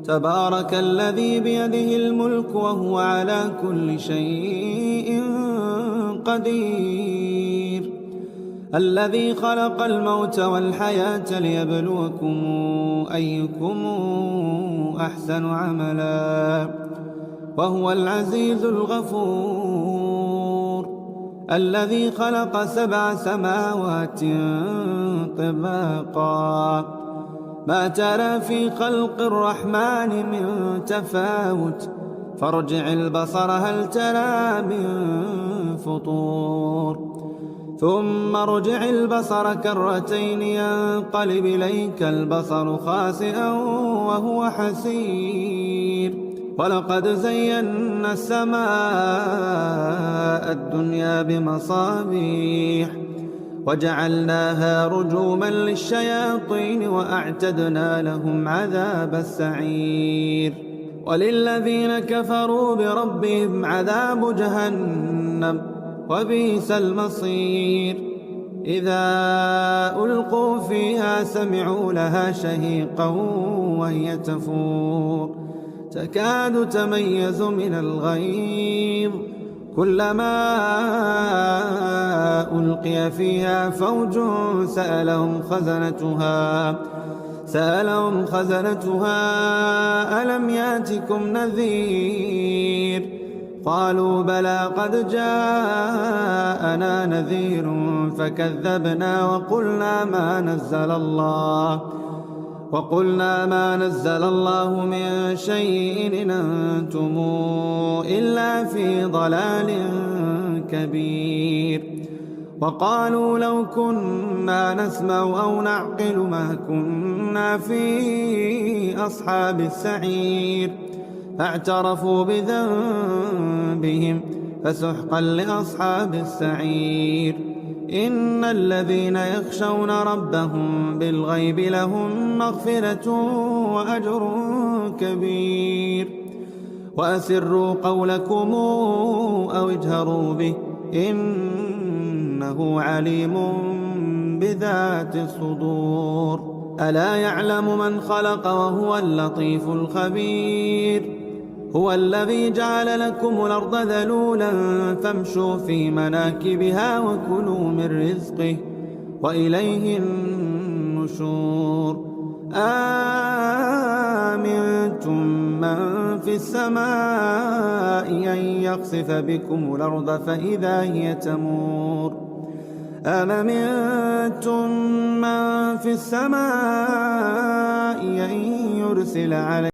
تبارك الذي بيده الملك وهو على كل شيء قدير. الذي خلق الموت والحياة ليبلوكم أيكم أحسن عملا وهو العزيز الغفور. الذي خلق 7 سماوات طباقا ما ترى في خلق الرحمن من تفاوت فارجع البصر هل ترى من فطور ثم ارجع البصر كرتين ينقلب إليك البصر خاسئا وهو حسير. ولقد زينا السماء الدنيا بمصابيح وجعلناها رجوما للشياطين وأعتدنا لهم عذاب السعير. وللذين كفروا بربهم عذاب جهنم وبئس المصير. إذا ألقوا فيها سمعوا لها شهيقا وهي تفور تكاد تميز من الغيظ كلما ألقي فيها فوج سألهم خزنتها ألم ياتكم نذير قالوا بلى قد جاءنا نذير فكذبنا وقلنا ما نزل الله من شيء إن أنتم إلا في ضلال كبير. وقالوا لو كنا نسمع أو نعقل ما كنا في أصحاب السعير فاعترفوا بذنبهم فسحقا لأصحاب السعير. إن الذين يخشون ربهم بالغيب لهم مغفرة وأجر كبير. وأسروا قولكم أو اجهروا به إنه عليم بذات الصدور. ألا يعلم من خلق وهو اللطيف الخبير. هو الذي جعل لكم الأرض ذلولا فامشوا في مناكبها وكلوا من رزقه وإليه النشور. آمنتم من في السماء أن يخسف بكم الأرض فإذا هي تمور أم أمنتم من في السماء أن يرسل عليكم